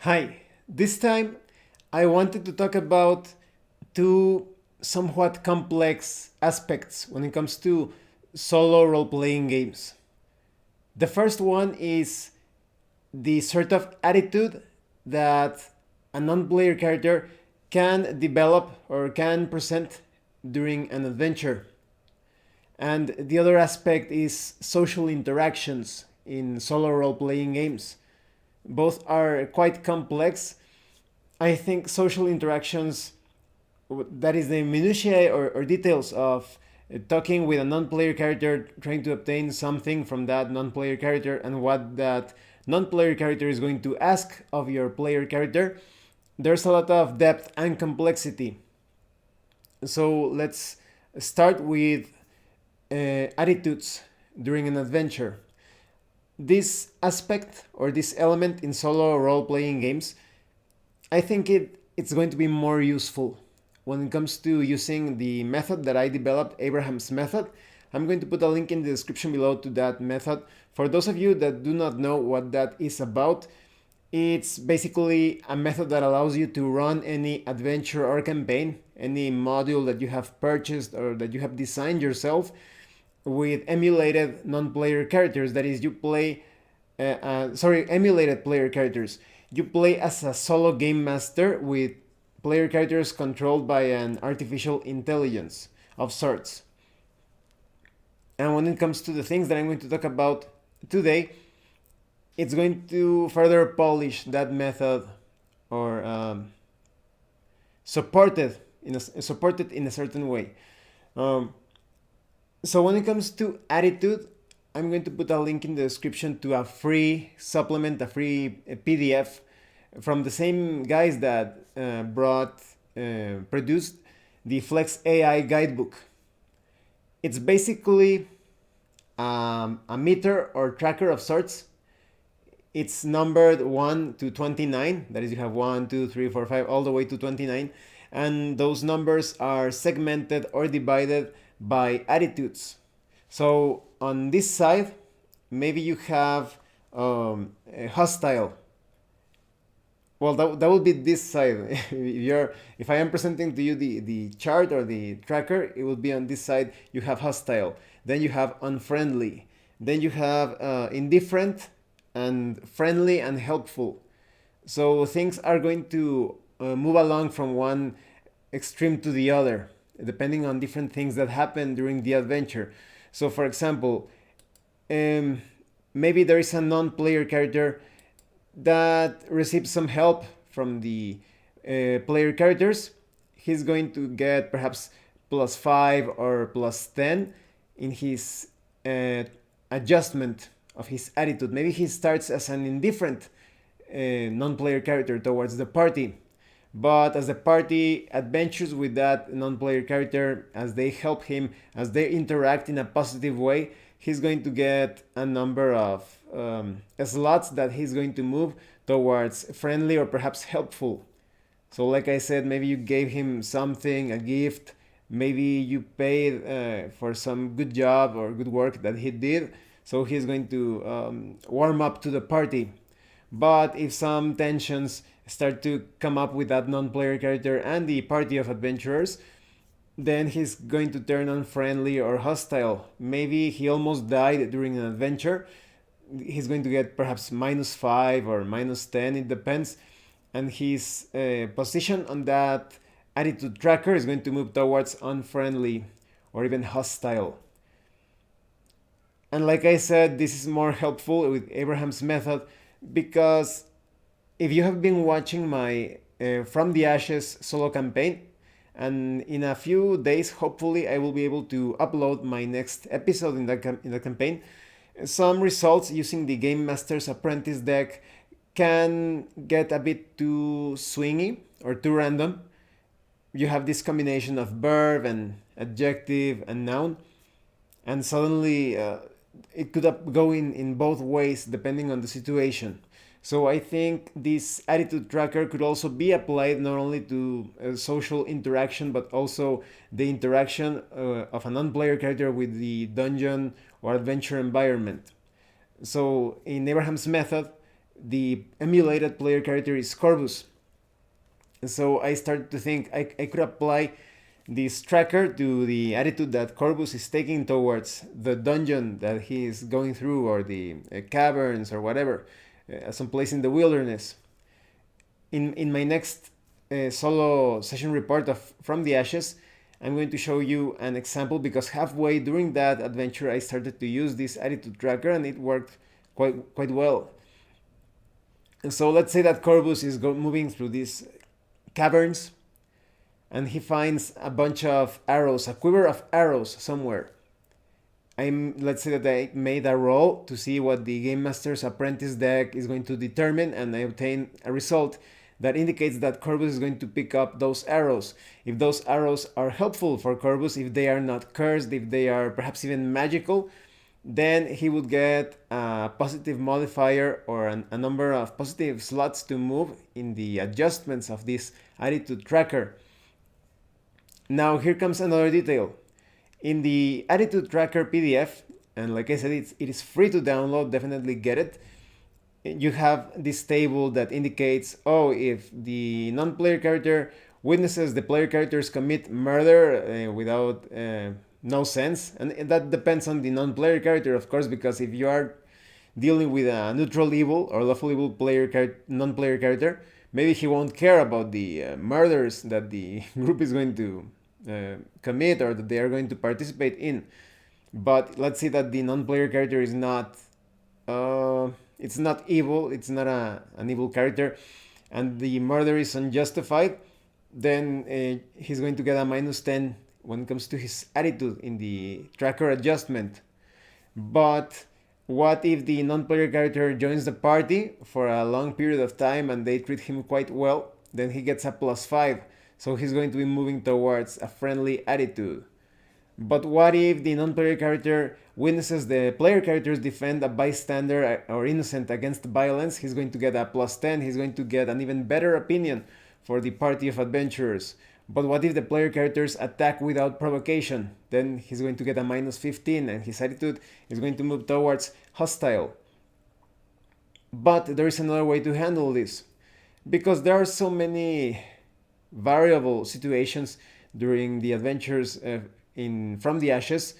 Hi, this time I wanted to talk about two somewhat complex aspects when it comes to solo role playing games. The first one is the sort of attitude that a non player character can develop or can present during an adventure. And the other aspect is social interactions in solo role playing games. Both are quite complex. I think social interactions, that is the minutiae or details of talking with a non-player character, trying to obtain something from that non-player character, and what that non-player character is going to ask of your player character. There's a lot of depth and complexity. So let's start with attitudes during an adventure. This aspect or this element in solo role-playing games, I think it's going to be more useful when it comes to using the method that I developed, Abraham's method. I'm going to put a link in the description below to that method. For those of you that do not know what that is about, it's basically a method that allows you to run any adventure or campaign, any module that you have purchased or that you have designed yourself with emulated non-player characters. That is, you play, emulated player characters. You play as a solo game master with player characters controlled by an artificial intelligence of sorts. And when it comes to the things that I'm going to talk about today, it's going to further polish that method or support it in a certain way. So when it comes to attitude, I'm going to put a link in the description to a free supplement, a free PDF from the same guys that produced the Flex AI guidebook. It's basically a meter or tracker of sorts. It's numbered 1 to 29. That is, you have 1, 2, 3, 4, 5, all the way to 29. And those numbers are segmented or divided by attitudes. So on this side, maybe you have a hostile. Well, that would be this side. If I am presenting to you the chart or the tracker, it will be on this side. You have hostile. Then you have unfriendly. Then you have indifferent and friendly and helpful. So things are going to move along from one extreme to the other, depending on different things that happen during the adventure. So, for example, maybe there is a non-player character that receives some help from the player characters. He's going to get perhaps +5 or +10 in his adjustment of his attitude. Maybe he starts as an indifferent non-player character towards the party, but as the party adventures with that non-player character, as they help him, as they interact in a positive way, he's going to get a number of slots that he's going to move towards friendly or perhaps helpful. So like I said, maybe you gave him something, a gift, maybe you paid for some good job or good work that he did, so he's going to warm up to the party. But if some tensions start to come up with that non-player character and the party of adventurers, then he's going to turn unfriendly or hostile. Maybe he almost died during an adventure. He's going to get perhaps -5 or -10, it depends. And his position on that attitude tracker is going to move towards unfriendly or even hostile. And like I said, this is more helpful with Abraham's method because if you have been watching my From the Ashes solo campaign, and in a few days, hopefully, I will be able to upload my next episode in the campaign. Some results using the Game Master's Apprentice deck can get a bit too swingy or too random. You have this combination of verb and adjective and noun, and suddenly it could go in both ways depending on the situation. So I think this attitude tracker could also be applied not only to social interaction, but also the interaction of a non-player character with the dungeon or adventure environment. So in Abraham's method, the emulated player character is Corvus. And so I started to think I could apply this tracker to the attitude that Corvus is taking towards the dungeon that he is going through, or the caverns, or whatever, someplace in the wilderness. In my next solo session report of From the Ashes, I'm going to show you an example, because halfway during that adventure I started to use this attitude tracker and it worked quite well. And so let's say that Corvus is moving through these caverns and he finds a bunch of arrows, a quiver of arrows somewhere. Let's say that I made a roll to see what the Game Master's Apprentice deck is going to determine, and I obtain a result that indicates that Corvus is going to pick up those arrows. If those arrows are helpful for Corvus, if they are not cursed, if they are perhaps even magical, then he would get a positive modifier, or a number of positive slots to move in the adjustments of this attitude tracker. Now here comes another detail. In the attitude tracker PDF, and like I said, it is free to download, definitely get it. You have this table that indicates, oh, if the non-player character witnesses the player characters commit murder without no sense, and that depends on the non-player character, of course, because if you are dealing with a neutral evil or lawful evil non-player character, maybe he won't care about the murders that the group is going to commit, or that they are going to participate in. But let's say that the non-player character is not it's not evil, it's not an evil character, and the murder is unjustified, then he's going to get a -10 when it comes to his attitude in the tracker adjustment. But what if the non-player character joins the party for a long period of time and they treat him quite well? Then he gets a +5, so he's going to be moving towards a friendly attitude. But what if the non-player character witnesses the player characters defend a bystander or innocent against violence? He's going to get a +10. He's going to get an even better opinion for the party of adventurers. But what if the player characters attack without provocation? Then he's going to get a -15, and his attitude is going to move towards hostile. But there is another way to handle this, because there are so many variable situations during the adventures in From the Ashes.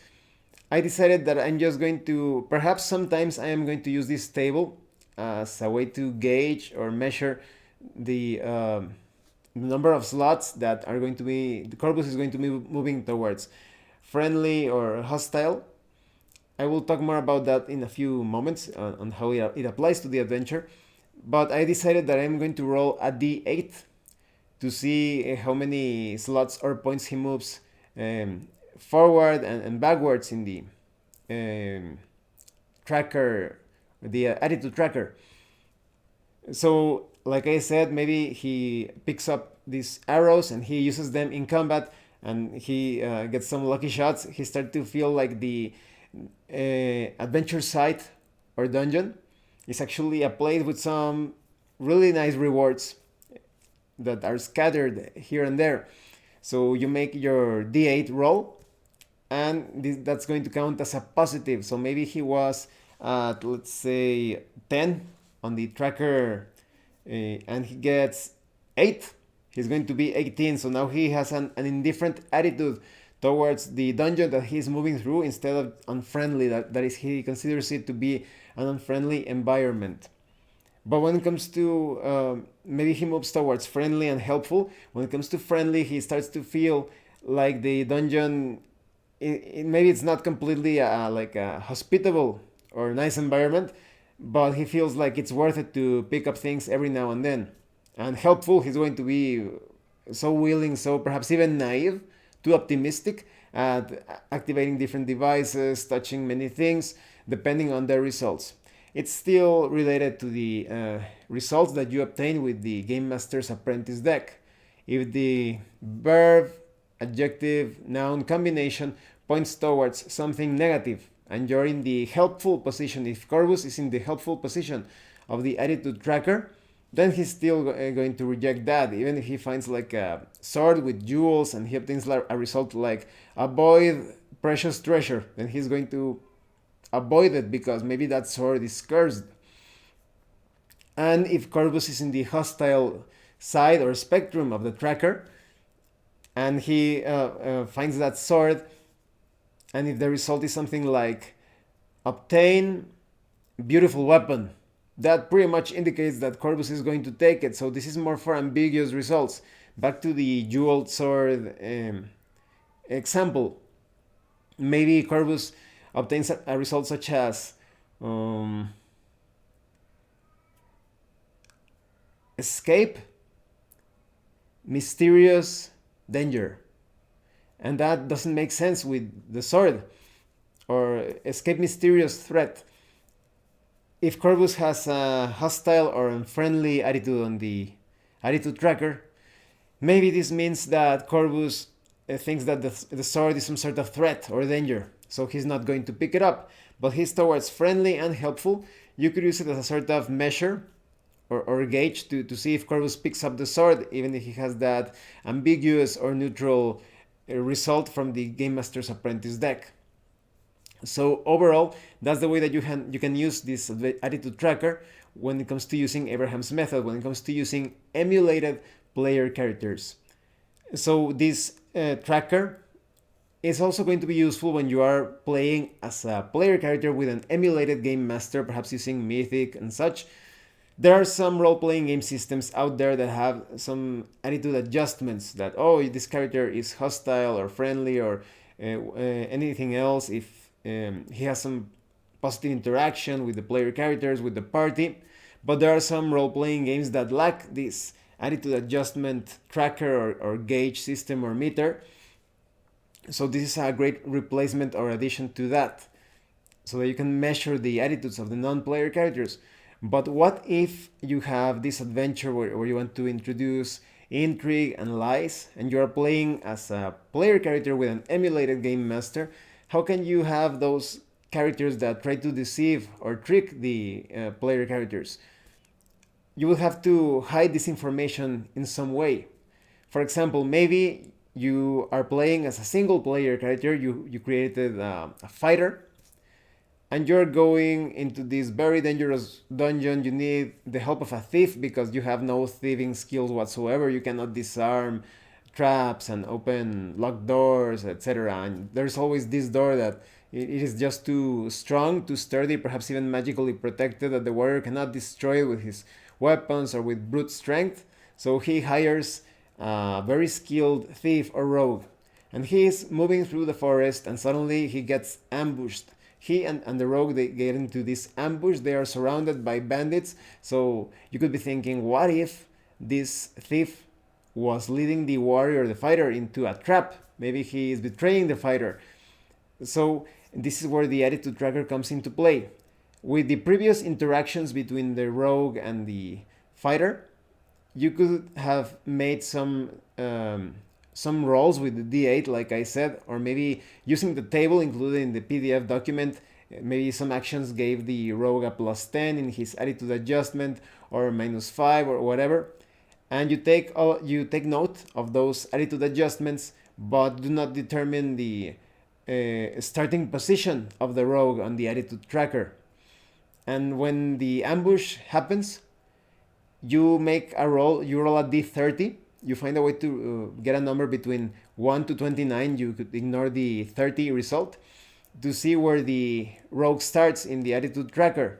I decided that I'm just going to, perhaps sometimes I am going to use this table as a way to gauge or measure the number of slots that are going to be, the Corvus is going to be moving towards friendly or hostile. I will talk more about that in a few moments on how it applies to the adventure. But I decided that I'm going to roll a d8 to see how many slots or points he moves forward and backwards in the tracker, the attitude tracker. So, like I said, maybe he picks up these arrows and he uses them in combat, and he gets some lucky shots. He starts to feel like the adventure site or dungeon is actually a place with some really nice rewards that are scattered here and there. So you make your d8 roll, and that's going to count as a positive. So maybe he was at, let's say, 10 on the tracker, and he gets 8. He's going to be 18. So now he has an indifferent attitude towards the dungeon that he's moving through, instead of unfriendly. That is, he considers it to be an unfriendly environment. But when it comes to maybe he moves towards friendly and helpful. When it comes to friendly, he starts to feel like the dungeon, maybe it's not completely like a hospitable or nice environment, but he feels like it's worth it to pick up things every now and then. And helpful, he's going to be so willing, so perhaps even naive, too optimistic at activating different devices, touching many things, depending on their results. It's still related to the results that you obtain with the Game Master's Apprentice deck. If the verb, adjective, noun combination points towards something negative, and you're in the helpful position, if Corvus is in the helpful position of the attitude tracker, then he's still going to reject that. Even if he finds like a sword with jewels and he obtains a result like avoid precious treasure, then he's going to avoid it because maybe that sword is cursed. And if Corvus is in the hostile side or spectrum of the tracker, and he finds that sword, and if the result is something like obtain beautiful weapon, that pretty much indicates that Corvus is going to take it. So this is more for ambiguous results. Back to the jeweled sword example. Maybe Corvus obtains a result such as um, escape mysterious danger, and that doesn't make sense with the sword, or escape mysterious threat. If Corvus has a hostile or unfriendly attitude on the attitude tracker, maybe this means that Corvus thinks that the sword is some sort of threat or danger, so he's not going to pick it up, but he's towards friendly and helpful. You could use it as a sort of measure or gauge to see if Corvus picks up the sword, even if he has that ambiguous or neutral result from the Game Master's Apprentice deck. So overall, that's the way that you can use this attitude tracker when it comes to using Abraham's method, when it comes to using emulated player characters. So this tracker is also going to be useful when you are playing as a player character with an emulated game master, perhaps using Mythic and such. There are some role-playing game systems out there that have some attitude adjustments that, oh, this character is hostile or friendly or anything else if he has some positive interaction with the player characters, with the party. But there are some role-playing games that lack this attitude adjustment tracker or gauge system or meter. So this is a great replacement or addition to that, so that you can measure the attitudes of the non-player characters. But what if you have this adventure where you want to introduce intrigue and lies, and you are playing as a player character with an emulated game master? How can you have those characters that try to deceive or trick the player characters? You will have to hide this information in some way. For example, maybe you are playing as a single player character, you created a fighter, and you're going into this very dangerous dungeon. You need the help of a thief because you have no thieving skills whatsoever. You cannot disarm traps and open locked doors, etc. And there's always this door that it is just too strong, too sturdy, perhaps even magically protected, that the warrior cannot destroy it with his weapons or with brute strength. So he hires a very skilled thief or rogue, and he is moving through the forest, and suddenly he gets ambushed. He and the rogue, they get into this ambush. They are surrounded by bandits. So you could be thinking, what if this thief was leading the warrior, the fighter, into a trap? Maybe he is betraying the fighter. So this is where the attitude tracker comes into play. With the previous interactions between the rogue and the fighter, you could have made some rolls with the D8, like I said, or maybe using the table included in the PDF document. Maybe some actions gave the rogue a +10 in his attitude adjustment, or -5, or whatever. And you take note of those attitude adjustments, but do not determine the starting position of the rogue on the attitude tracker. And when the ambush happens, you make a roll. You roll a d30. You find a way to get a number between 1 to 29. You could ignore the 30 result to see where the rogue starts in the attitude tracker.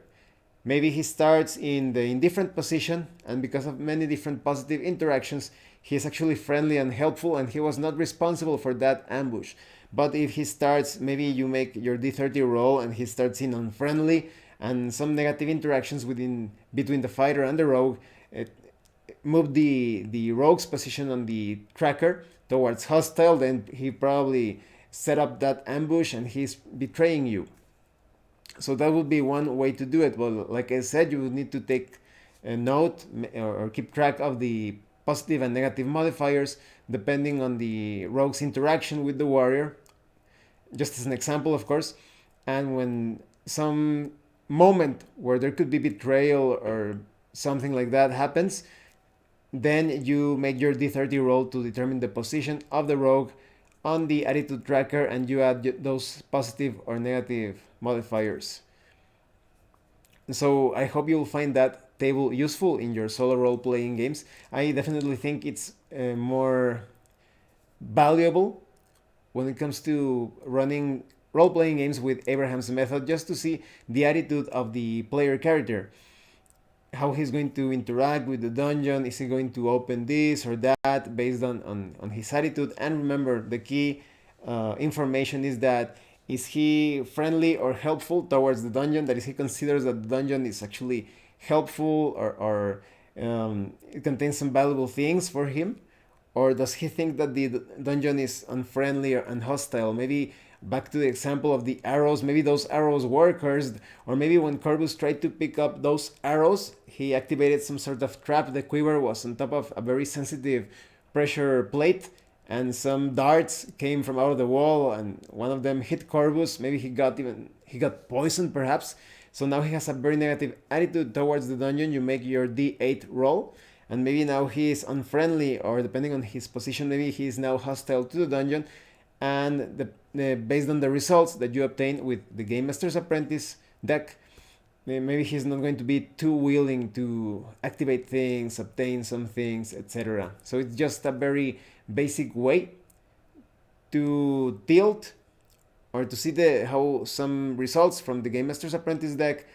Maybe he starts in the indifferent position, and because of many different positive interactions, he is actually friendly and helpful, and he was not responsible for that ambush. But if he starts, maybe you make your d30 roll, and he starts in unfriendly, and some negative interactions between the fighter and the rogue move the rogue's position on the tracker towards hostile, then he probably set up that ambush and he's betraying you. So that would be one way to do it. Well, like I said, you would need to take a note or keep track of the positive and negative modifiers depending on the rogue's interaction with the warrior, just as an example, of course. And when some moment where there could be betrayal or something like that happens, then you make your d30 roll to determine the position of the rogue on the attitude tracker, and you add those positive or negative modifiers. So I hope you'll find that table useful in your solo role-playing games. I definitely think it's more valuable when it comes to running role-playing games with Abraham's method, just to see the attitude of the player character, how he's going to interact with the dungeon. Is he going to open this or that based on his attitude? And remember, the key information is that, is he friendly or helpful towards the dungeon? That is, he considers that the dungeon is actually helpful, or it contains some valuable things for him, or does he think that the dungeon is unfriendly and hostile? Maybe back to the example of the arrows, maybe those arrows were cursed, or maybe when Corvus tried to pick up those arrows, he activated some sort of trap. The quiver was on top of a very sensitive pressure plate, and some darts came from out of the wall, and one of them hit Corvus. Maybe he got poisoned, perhaps. So now he has a very negative attitude towards the dungeon. You make your D8 roll, and maybe now he is unfriendly, or depending on his position, maybe he is now hostile to the dungeon. And based on the results that you obtain with the Game Master's Apprentice deck, maybe he's not going to be too willing to activate things, obtain some things, etc. So it's just a very basic way to tilt, or to see how some results from the Game Master's Apprentice deck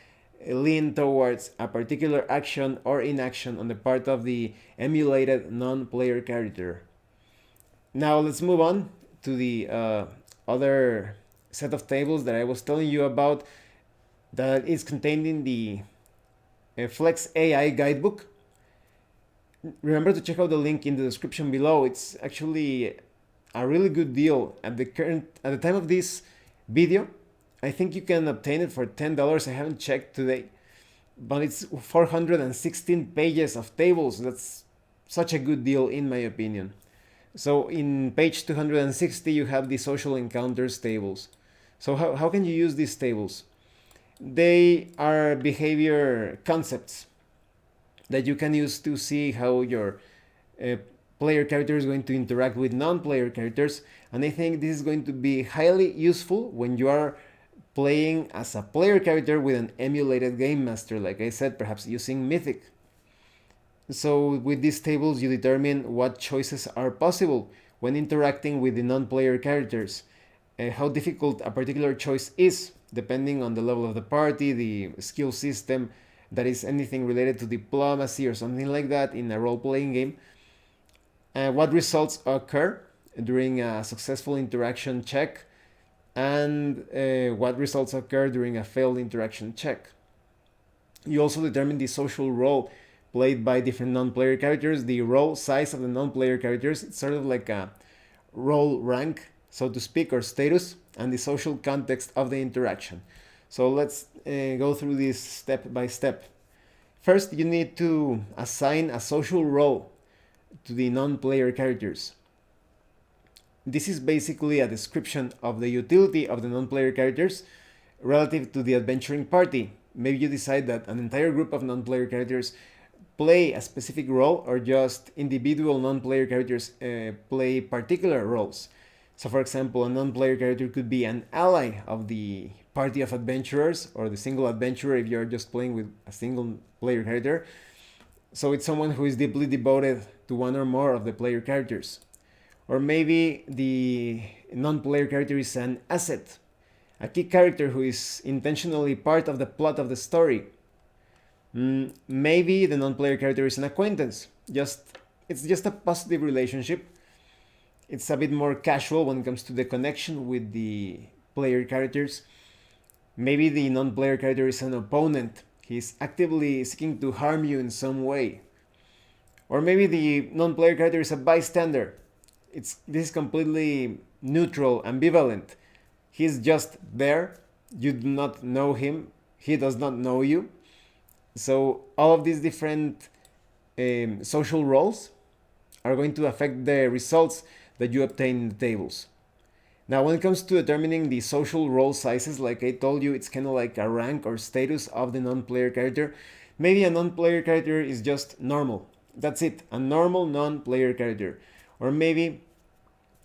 lean towards a particular action or inaction on the part of the emulated non-player character. Now let's move on to the other set of tables that I was telling you about, that is contained in the Flex AI guidebook. Remember to check out the link in the description below. It's actually a really good deal at the time of this video. I think you can obtain it for $10. I haven't checked today, but it's 416 pages of tables. That's such a good deal in my opinion. So in page 260 you have the social encounters tables. So how can you use these tables? They are behavior concepts that you can use to see how your player character is going to interact with non-player characters. And I think this is going to be highly useful when you are playing as a player character with an emulated game master, like I said, perhaps using Mythic. So with these tables you determine what choices are possible when interacting with the non-player characters, how difficult a particular choice is depending on the level of the party, the skill system, that is anything related to diplomacy or something like that in a role-playing game, what results occur during a successful interaction check, and what results occur during a failed interaction check. You also determine the social role played by different non-player characters, the role size of the non-player characters. It's sort of like a role rank, so to speak, or status, and the social context of the interaction. So let's go through this step by step. First, you need to assign a social role to the non-player characters. This is basically a description of the utility of the non-player characters relative to the adventuring party. Maybe you decide that an entire group of non-player characters play a specific role, or just individual non-player characters play particular roles. So for example, a non-player character could be an ally of the party of adventurers, or the single adventurer if you're just playing with a single player character. So it's someone who is deeply devoted to one or more of the player characters. Or maybe the non-player character is an asset, a key character who is intentionally part of the plot of the story. Maybe the non-player character is an acquaintance. It's just a positive relationship. It's a bit more casual when it comes to the connection with the player characters. Maybe the non-player character is an opponent. He's actively seeking to harm you in some way. Or maybe the non-player character is a bystander. This is completely neutral, ambivalent. He's just there. You do not know him. He does not know you. So all of these different social roles are going to affect the results that you obtain in the tables. Now, when it comes to determining the social role sizes, like I told you, it's kind of like a rank or status of the non-player character. Maybe a non-player character is just normal. That's it, a normal non-player character. Or maybe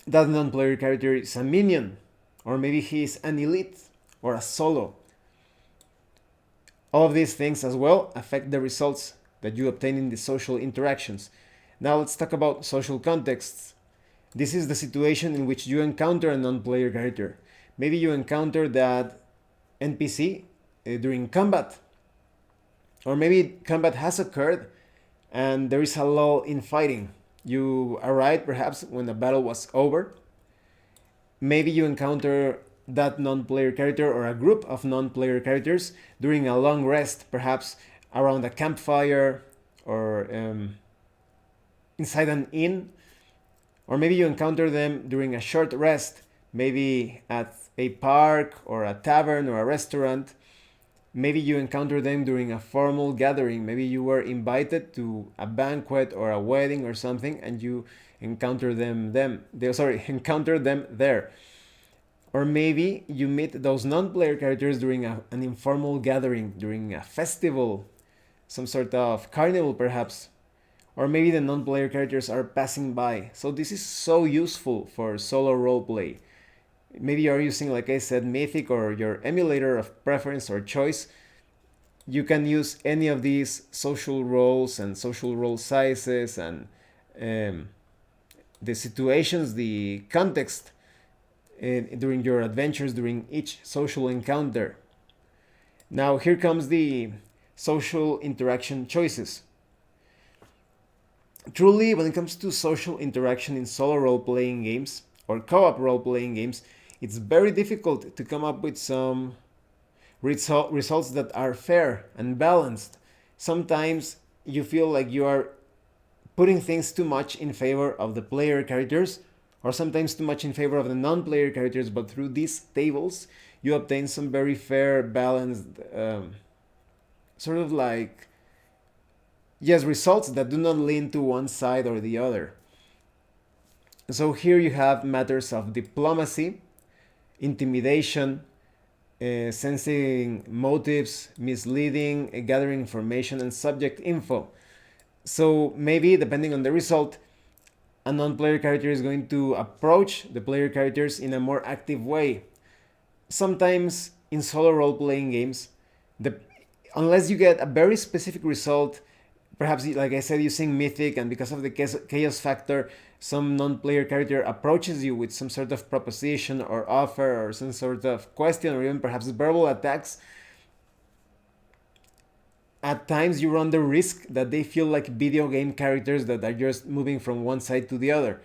that non-player character is a minion. Or maybe he is an elite or a solo. All of these things as well affect the results that you obtain in the social interactions. Now let's talk about social contexts. This is the situation in which you encounter a non-player character. Maybe you encounter that NPC during combat, or maybe combat has occurred and there is a lull in fighting. You arrived perhaps when the battle was over. Maybe you encounter that non-player character or a group of non-player characters during a long rest, perhaps around a campfire or inside an inn. Or maybe you encounter them during a short rest, maybe at a park or a tavern or a restaurant. Maybe you encounter them during a formal gathering. Maybe you were invited to a banquet or a wedding or something, and you encounter encounter them there. Or maybe you meet those non-player characters during an informal gathering, during a festival, some sort of carnival perhaps. Or maybe the non-player characters are passing by. So this is so useful for solo roleplay. Maybe you're using, like I said, Mythic or your emulator of preference or choice. You can use any of these social roles and social role sizes and the situations, the context during your adventures, during each social encounter. Now here comes the social interaction choices. Truly, when it comes to social interaction in solo role-playing games or co-op role-playing games, it's very difficult to come up with some results that are fair and balanced. Sometimes you feel like you are putting things too much in favor of the player characters, or sometimes too much in favor of the non-player characters, but through these tables you obtain some very fair, balanced, sort of like, yes, results that do not lean to one side or the other. So here you have matters of diplomacy, intimidation, sensing motives, misleading, gathering information, and subject info. So maybe, depending on the result, a non-player character is going to approach the player characters in a more active way. Sometimes in solo role-playing games, unless you get a very specific result, perhaps, like I said, using Mythic, and because of the chaos factor, some non-player character approaches you with some sort of proposition or offer or some sort of question or even perhaps verbal attacks. At times you run the risk that they feel like video game characters that are just moving from one side to the other.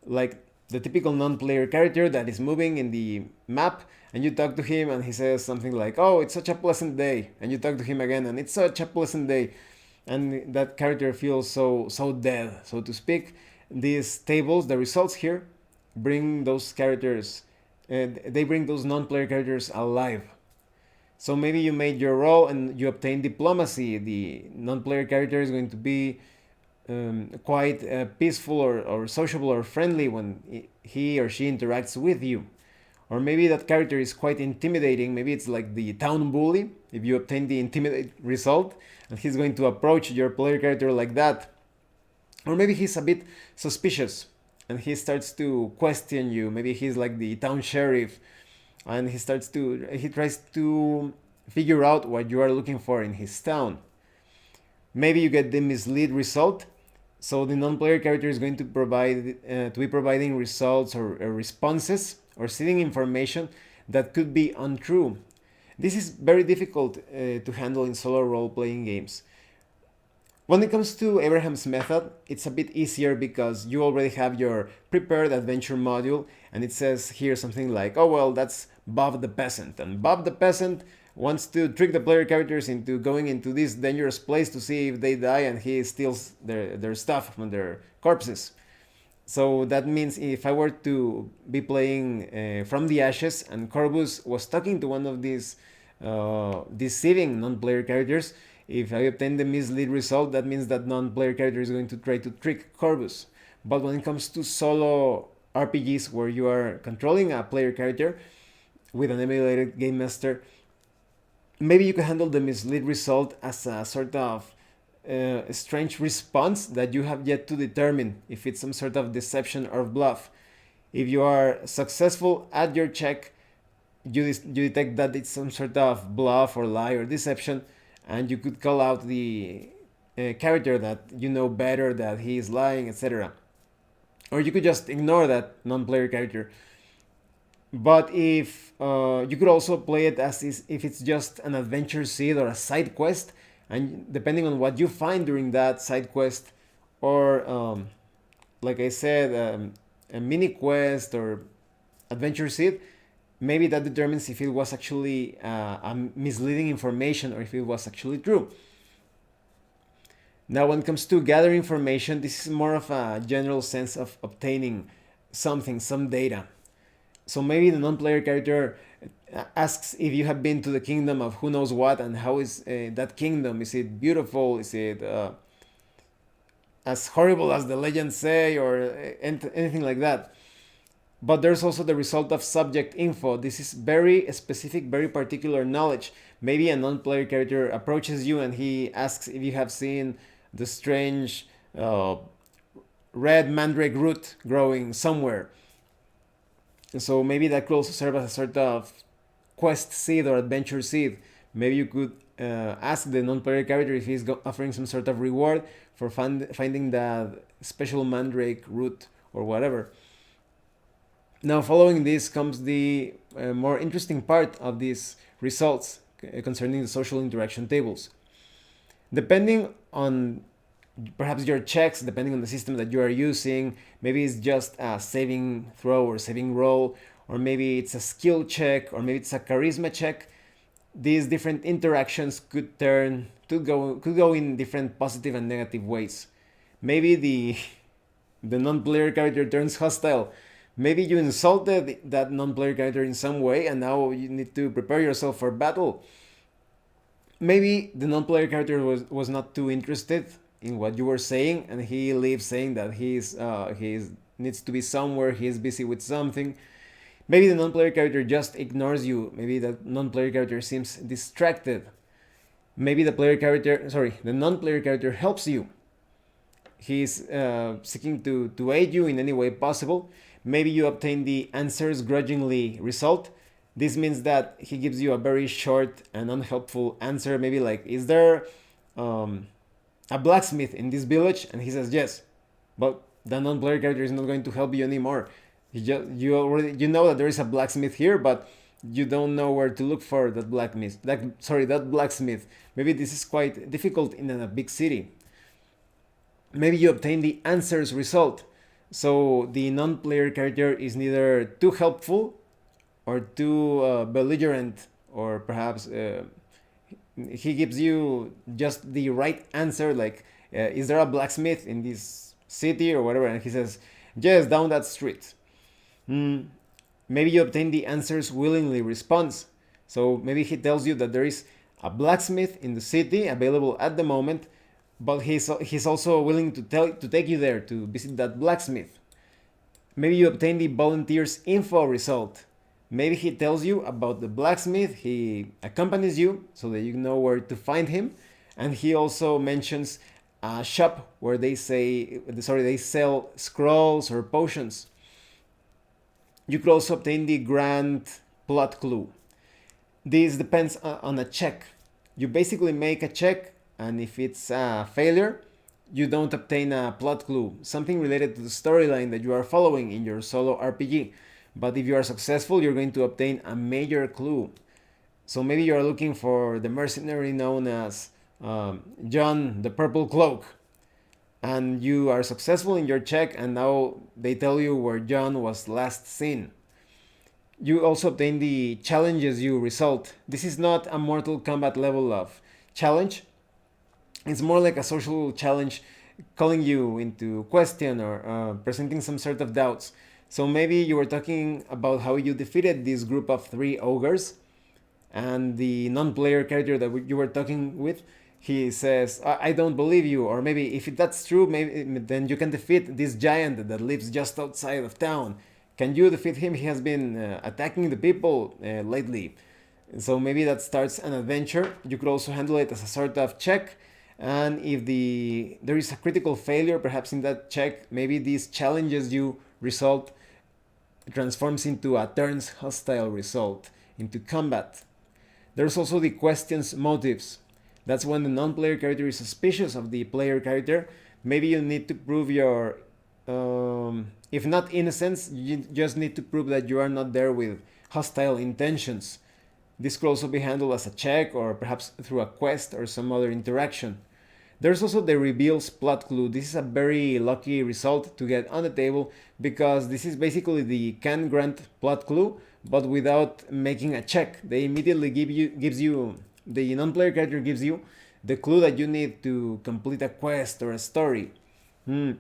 Like the typical non-player character that is moving in the map, and you talk to him and he says something like, "Oh, it's such a pleasant day," and you talk to him again and it's such a pleasant day, and that character feels so dead, so to speak. These tables, the results here, bring those characters, they bring those non-player characters alive. So maybe you made your role and you obtain diplomacy. The non-player character is going to be quite peaceful or sociable or friendly when he or she interacts with you. Or maybe that character is quite intimidating. Maybe it's like the town bully, if you obtain the intimidate result, and he's going to approach your player character like that. Or maybe he's a bit suspicious and he starts to question you. Maybe he's like the town sheriff and he tries to figure out what you are looking for in his town. Maybe you get the mislead result. So the non-player character is going to be providing results or responses or seeding information that could be untrue. This is very difficult to handle in solo role-playing games. When it comes to Abraham's method, it's a bit easier because you already have your prepared adventure module, and it says here something like, "Oh well, that's Bob the Peasant, and Bob the Peasant wants to trick the player characters into going into this dangerous place to see if they die, and he steals their stuff from their corpses." So that means if I were to be playing From the Ashes and Corvus was talking to one of these deceiving non-player characters, if I obtain the mislead result, that means that non-player character is going to try to trick Corvus. But when it comes to solo RPGs where you are controlling a player character with an emulated game master, maybe you can handle the mislead result as a sort of strange response that you have yet to determine if it's some sort of deception or bluff. If you are successful at your check, you detect that it's some sort of bluff or lie or deception, and you could call out the character that you know better that he is lying, etc. Or you could just ignore that non-player character. But if you could also play it as if it's just an adventure seed or a side quest, and depending on what you find during that side quest, or like I said, a mini quest or adventure seed, maybe that determines if it was actually a misleading information or if it was actually true. Now, when it comes to gathering information, this is more of a general sense of obtaining something, some data. So maybe the non-player character asks if you have been to the kingdom of who knows what, and how is that kingdom? Is it beautiful? Is it as horrible as the legends say, or anything like that? But there's also the result of subject info. This is very specific, very particular knowledge. Maybe a non-player character approaches you and he asks if you have seen the strange red mandrake root growing somewhere. And so maybe that could also serve as a sort of quest seed or adventure seed. Maybe you could ask the non-player character if he's offering some sort of reward for finding that special mandrake root or whatever. Now, following this comes the more interesting part of these results concerning the social interaction tables. Depending on perhaps your checks, depending on the system that you are using, maybe it's just a saving throw or saving roll, or maybe it's a skill check, or maybe it's a charisma check. These different interactions could go in different positive and negative ways. Maybe the non-player character turns hostile. Maybe you insulted that non-player character in some way, and now you need to prepare yourself for battle. Maybe the non-player character was not too interested in what you were saying, and he leaves saying that he's needs to be somewhere, he's busy with something. Maybe the non-player character just ignores you. Maybe the non-player character seems distracted. Maybe the non-player character helps you. He's seeking to aid you in any way possible. Maybe you obtain the answers grudgingly result. This means that he gives you a very short and unhelpful answer. Maybe like, is there a blacksmith in this village? And he says yes, but the non-player character is not going to help you anymore. You know that there is a blacksmith here, but you don't know where to look for that blacksmith. Maybe this is quite difficult in a big city. Maybe you obtain the answers result. So the non-player character is neither too helpful or too belligerent, or perhaps he gives you just the right answer, like, is there a blacksmith in this city or whatever? And he says, yes, down that street. Maybe you obtain the answers willingly response. So maybe he tells you that there is a blacksmith in the city available at the moment, but he's also willing to take you there to visit that blacksmith. Maybe you obtain the volunteers info result. Maybe he tells you about the blacksmith, he accompanies you so that you know where to find him, and he also mentions a shop where they sell scrolls or potions. You could also obtain the grand plot clue. This depends on a check. You basically make a check, and if it's a failure, you don't obtain a plot clue, something related to the storyline that you are following in your solo RPG. But if you are successful, you're going to obtain a major clue. So maybe you are looking for the mercenary known as John the Purple Cloak, and you are successful in your check, and now they tell you where John was last seen. You also obtain the challenges you result. This is not a Mortal Kombat level of challenge. It's more like a social challenge, calling you into question or presenting some sort of doubts. So maybe you were talking about how you defeated this group of 3 ogres, and the non-player character that you were talking with, he says, I don't believe you. Or maybe if that's true, maybe then you can defeat this giant that lives just outside of town. Can you defeat him? He has been attacking the people lately. So maybe that starts an adventure. You could also handle it as a sort of check. And if there is a critical failure, perhaps in that check, maybe these challenges you result transforms into a turns hostile result, into combat. There's also the questions motives. That's when the non-player character is suspicious of the player character. Maybe you need to prove your, if not innocence, you just need to prove that you are not there with hostile intentions. This could also be handled as a check or perhaps through a quest or some other interaction. There's also the reveals plot clue. This is a very lucky result to get on the table because this is basically the can grant plot clue, but without making a check. They immediately gives you the non-player character gives you the clue that you need to complete a quest or a story. Hmm.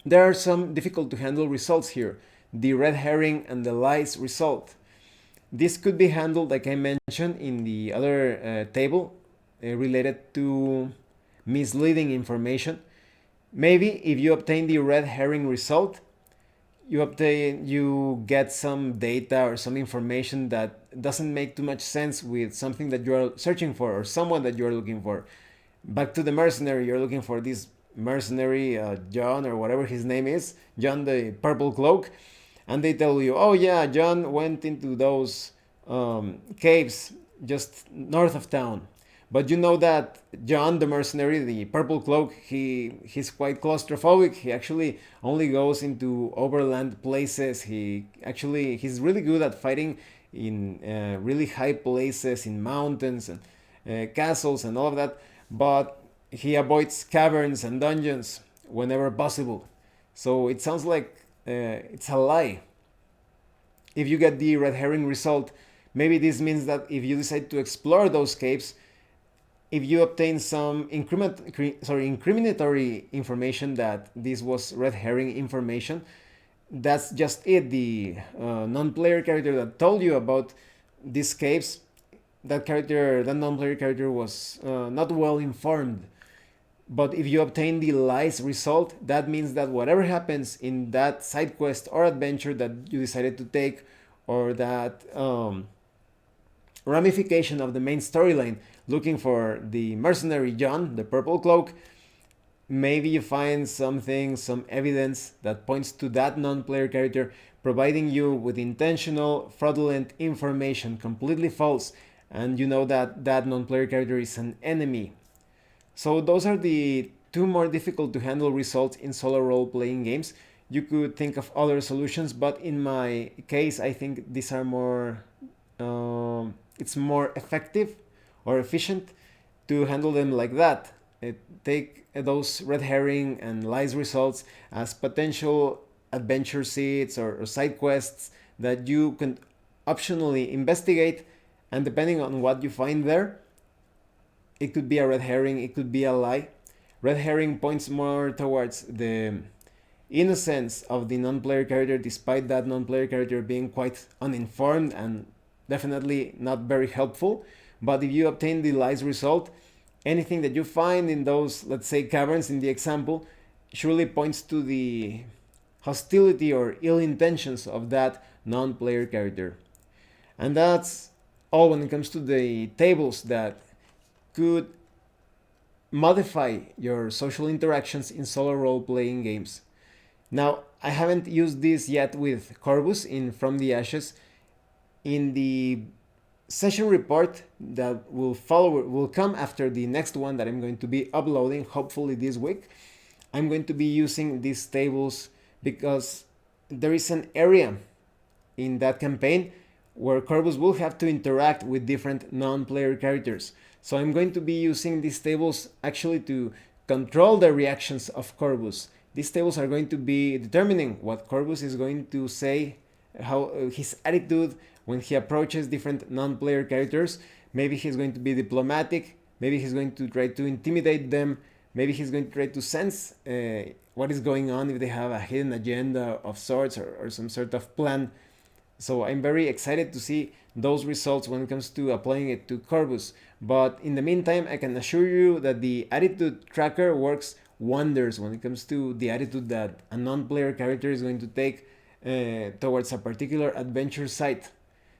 There are some difficult to handle results here. The red herring and the lies result. This could be handled, like I mentioned, in the other table related to misleading information. Maybe if you obtain the red herring result, you get some data or some information that doesn't make too much sense with something that you are searching for or someone that you are looking for. Back to the mercenary, you're looking for this mercenary, John or whatever his name is, John the Purple Cloak, and they tell you, oh yeah, John went into those caves just north of town. But you know that John the mercenary, the purple cloak, he's quite claustrophobic. He actually only goes into overland places. He's really good at fighting in really high places, in mountains and castles and all of that. But he avoids caverns and dungeons whenever possible. So it sounds like it's a lie. If you get the red herring result, maybe this means that if you decide to explore those caves, if you obtain some incriminatory information that this was red herring information, that's just it. The non-player character that told you about these caves, that non-player character was not well informed. But if you obtain the lies result, that means that whatever happens in that side quest or adventure that you decided to take, or that ramification of the main storyline, looking for the mercenary John, the purple cloak, maybe you find something, some evidence that points to that non-player character providing you with intentional, fraudulent information, completely false, and you know that that non-player character is an enemy. So those are the two more difficult to handle results in solo role-playing games. You could think of other solutions, but in my case, I think these are more. It's more effective or efficient to handle them like that. Take those red herring and lies results as potential adventure seeds or side quests that you can optionally investigate, and depending on what you find there, it could be a red herring, it could be a lie. Red herring points more towards the innocence of the non-player character, despite that non-player character being quite uninformed and definitely not very helpful. But if you obtain the lies result, anything that you find in those, let's say, caverns in the example, surely points to the hostility or ill intentions of that non-player character. And that's all when it comes to the tables that could modify your social interactions in solo role-playing games. Now, I haven't used this yet with Corvus in From the Ashes. In the session report that will come after the next one that I'm going to be uploading, hopefully this week, I'm going to be using these tables because there is an area in that campaign where Corvus will have to interact with different non-player characters. So I'm going to be using these tables actually to control the reactions of Corvus. These tables are going to be determining what Corvus is going to say, how his attitude when he approaches different non-player characters. Maybe he's going to be diplomatic, maybe he's going to try to intimidate them, maybe he's going to try to sense what is going on, if they have a hidden agenda of sorts or some sort of plan. So I'm very excited to see those results when it comes to applying it to Corvus. But in the meantime, I can assure you that the attitude tracker works wonders when it comes to the attitude that a non-player character is going to take towards a particular adventure site.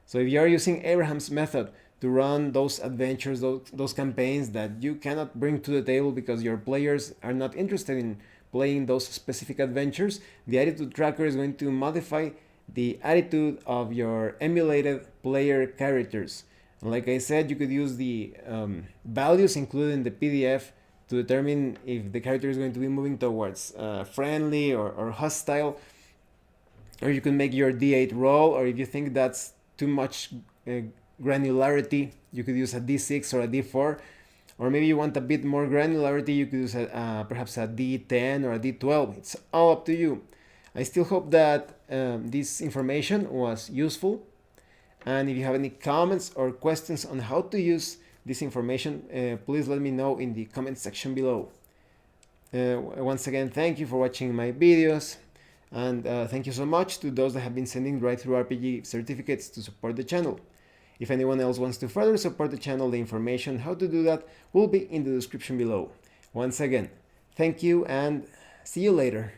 So if you are using Abraham's method to run those adventures, those campaigns that you cannot bring to the table because your players are not interested in playing those specific adventures, the attitude tracker is going to modify the attitude of your emulated player characters. And like I said, you could use the values included in the PDF to determine if the character is going to be moving towards friendly or hostile. Or you can make your D8 roll, or if you think that's too much granularity, you could use a D6 or a D4. Or maybe you want a bit more granularity, you could use perhaps a D10 or a D12. It's all up to you. I still hope that this information was useful. And if you have any comments or questions on how to use this information, please let me know in the comment section below. Once again, thank you for watching my videos. And thank you so much to those that have been sending Drive Through RPG certificates to support the channel. If anyone else wants to further support the channel, the information how to do that will be in the description below. Once again, thank you and see you later.